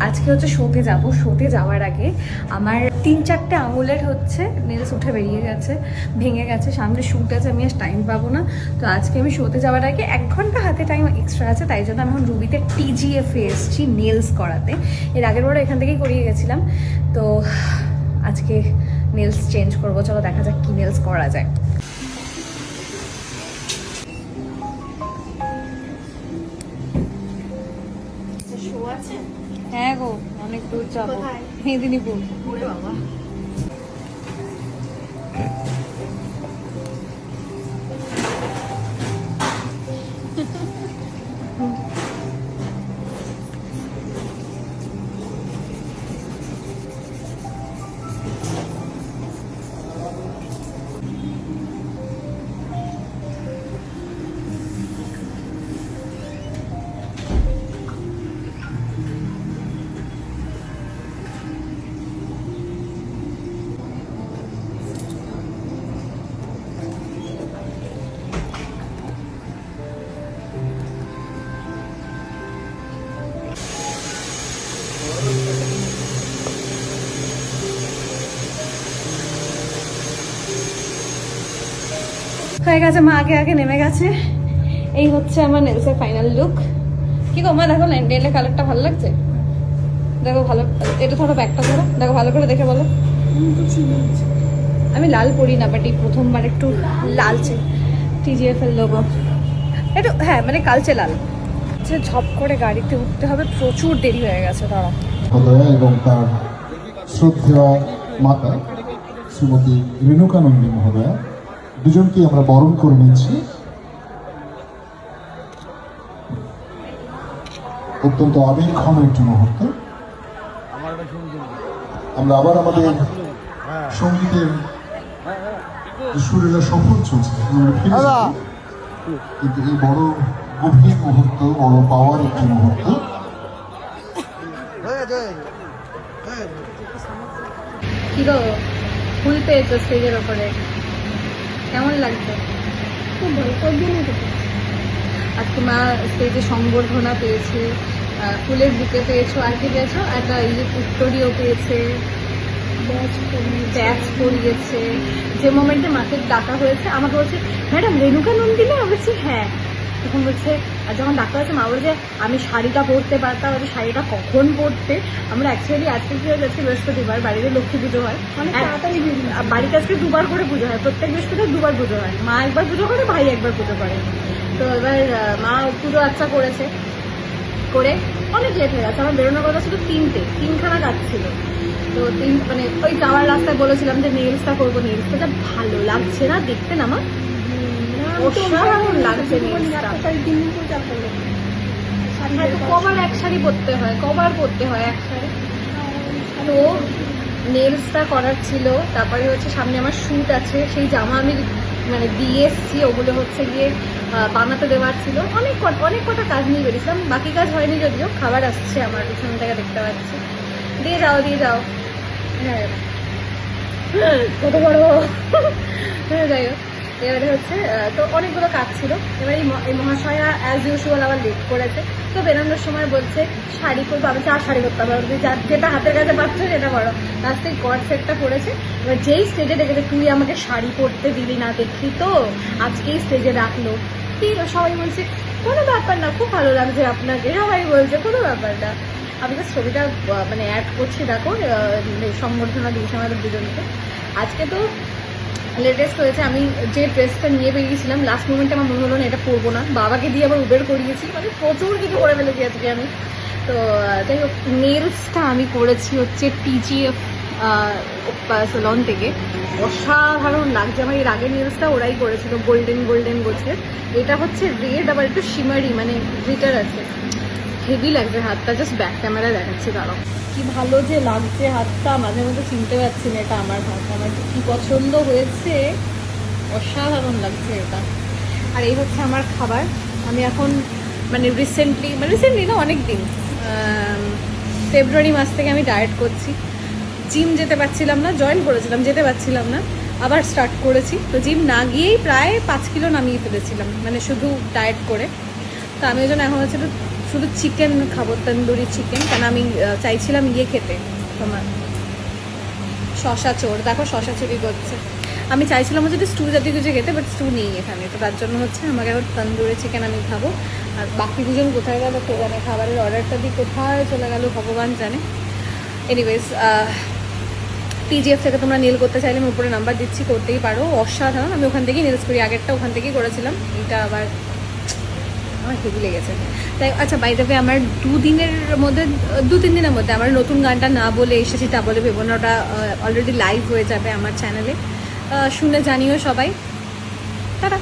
আজকে হচ্ছে শোতে যাব। শোতে যাওয়ার আগে আমার 3-4টে আঙুলের হচ্ছে নেলস উঠে বেরিয়ে গেছে, ভেঙে গেছে। সামনে শ্যুট আছে, আমি আজ টাইম পাবো না। তো আজকে আমি শোতে যাওয়ার আগে 1 ঘন্টা হাতে টাইম এক্সট্রা আছে, তাই জন্য আমি এখন রুবিতে TGF-এ এসেছি নেলস করাতে। এর আগের বার এখান থেকেই করিয়ে গেছিলাম। তো আজকে নেলস চেঞ্জ করবো। চলো দেখা যাক কি নেলস করা যায়। হ্যাঁ গো, অনেক দূর যাবো। মেদিনীপুর। বাবা হয়ে গেছে, মা আগে আগে নেমে গেছে। এই হচ্ছে আমার নেলসের ফাইনাল লুক। কি গো মা, দেখো নেলের কালারটা ভালো লাগছে? দেখো ভালো, এটা ধরো, ব্যাগটা ধরো, দেখো ভালো করে দেখে বলো। আমি লাল পরি না, বাট এই প্রথমবার একটু লালচে TGF এর লোগো একটু, হ্যাঁ মানে কালচে লাল। ঝপ করে গাড়িতে উঠতে হবে, প্রচুর দেরি হয়ে গেছে। দাঁড়া, এবং তার শ্রদ্ধেয় মাতা শ্রীমতী রেণুকানন্দী মহোদয়া দুজনকে আমরা বরণ করে নিচ্ছি। অত্যন্ত আবেগঘন একটি মুহূর্ত। আমরা আবার আমাদের সঙ্গীতের সুরেলা সফর চলছে, আমরা ফিরে যাব। কিন্তু এই বড় গভীর মুহূর্ত, বড় পাওয়ার একটি মুহূর্ত। কি গো, ফুল পেয়েছো স্টেজের ওপরে, কেমন লাগছে? খুব ভালো। আজকে মা স্টেজে সংবর্ধনা পেয়েছে, ফুলের বুকে পেয়েছো, আর কি পেয়েছো? একটা উত্তরীয় পেয়েছে, ব্যাচ পরিয়েছে। যে মোমেন্টে মাকে ডাকা হয়েছে, আমাকে বলছে ম্যাডাম রেণুকা নন্দিনী, আমি বলছি হ্যাঁ। তখন বলছে, আর যখন ডাক্তার হয়েছে মা বলছে আমি শাড়িটা পরতে পারতাম, আমি শাড়িটা কখন পরতে। আমরা অ্যাকচুয়ালি আজকে কি হয়ে যাচ্ছে, বৃহস্পতিবার বাড়িতে লক্ষ্মী পুজো হয়, বাড়িতে আজকে 2বার করে পুজো হয়, প্রত্যেক বৃহস্পতিবার 2বার পুজো হয়। মা একবার পুজো করে, ভাই একবার পুজো করে। তো এবার মা পুজো আচ্ছা করেছে, করে অনেক লেট হয়ে গেছে। আমার বেরোনোর কথা ছিল 3খানা কাজ ছিল। তো মানে ওই যাওয়ার রাস্তায় বলেছিলাম যে নেলসটা করবো, নেলসটা যা ভালো লাগছে না দেখতে, না আমার অসাধারণ লাগছে নেলসটা। কবার এক শাড়ি পরতে হয়, কবার পরতে হয় এক শাড়ি। তো নেলসটা করার ছিল। তারপরে হচ্ছে সামনে আমার শ্যুট আছে, সেই জামা আমি মানে দিয়ে এসছি, ওগুলো হচ্ছে গিয়ে বানাতে দেওয়ার ছিল। অনেক কটা কাজ নিয়ে বেরিয়েছিলাম, বাকি কাজ হয়নি যদিও। খাবার আসছে আমার পিছন থেকে, দেখতে পাচ্ছি। দিয়ে যাও। হ্যাঁ, কত বড়। যাই হোক, এবারে হচ্ছে তো অনেকগুলো কাজ ছিল। এবার এই মহাশয়া অ্যাজ ইউজুয়াল আবার লেট করেছে। তো বেরোনোর সময় বলছে শাড়ি করবো, আমি আর শাড়ি করতে হবে, যেটা হাতের কাছে পাচ্ছ সেটা করো। লাস্টে কট সেটটা পরেছে। এবার যেই স্টেজে দেখেছে তুই আমাকে শাড়ি পরতে দিলি না, দেখি তো আজকেই স্টেজে রাখলো। ঠিক, সবাই বলছে কোনো ব্যাপার না, খুব ভালো লাগছে আপনাকে, সবাই বলছে কোনো ব্যাপার না। আমি তো ছবিটা মানে অ্যাড করছি, দেখো সংবর্ধনা দিয়েছি আমাদের দুজনকে। আজকে তো লেটেস্ট হয়েছে, আমি যে ড্রেসটা নিয়ে বেরিয়েছিলাম লাস্ট মোমেন্টে আমার মনে হলো না এটা পরবো না, বাবাকে দিয়ে আবার উবের করিয়েছি, মানে প্রচুর কিছু করে ফেলেছি আজকে আমি। তো যাই হোক, নেলসটা আমি করেছি হচ্ছে TGF সেলন থেকে। অসাধারণ লাগছে আমার। এর আগের নেলসটা ওরাই করেছিল, গোল্ডেন গোছের। এটা হচ্ছে রেড, আবার একটু শিমারি, মানে গ্লিটার আছে। হেভি লাগছে হাতটা, জাস্ট ব্যাক ক্যামেরা দেখাচ্ছি। দাঁড়াও, কি ভালো যে লাগছে হাতটা, মাঝে মধ্যে চিনতে পারছি না এটা আমার হাত। আমার কি পছন্দ হয়েছে, অসাধারণ লাগছে এটা। আর এই হচ্ছে আমার খাবার। আমি এখন মানে রিসেন্টলি না, অনেক দিন, ফেব্রুয়ারি মাস থেকে আমি ডায়েট করছি। জিম যেতে পারছিলাম না, জয়েন করেছিলাম, যেতে পারছিলাম না, আবার স্টার্ট করেছি। তো জিম না গিয়েই প্রায় 5 কিলো নামিয়ে ফেলেছিলাম, মানে শুধু ডায়েট করে। তো আমি ওই জন্য এখন হচ্ছে একটু শুধু চিকেন খাবো, তন্দুরি চিকেন, কারণ আমি চাইছিলাম ইয়ে খেতে, তোমার শশা চোর। দেখো শশা চুরি করছে। আমি চাইছিলাম হচ্ছে স্টু জাতীয় কিছু খেতে, বাট স্টু নেই এখানে, তো তার জন্য হচ্ছে আমাকে এখন তন্দুরি চিকেন আমি খাবো। আর বাকি দুজন কোথায় গেল কে জানে, খাবারের অর্ডারটা দিয়ে কোথায় চলে গেল ভগবান জানে। এনিওয়েজ, টিজিএফ থেকে তোমরা নেল করতে চাইলে আমি উপরে নাম্বার দিচ্ছি, করতেই পারো, অসাধারণ। আমি ওখান থেকেই নেলস করি, আগেরটা ওখান থেকেই করেছিলাম, এটা আবার আমার হেভি লেগেছে। তাই আচ্ছা, বাই দ্য ওয়ে, আমার 2-3 দিনের মধ্যে আমার নতুন গানটা না বলে এসেছি তা বলে ভেবো না, ওটা অলরেডি লাইভ হয়ে যাবে আমার চ্যানেলে, শুনে জানিও সবাই। টাটা।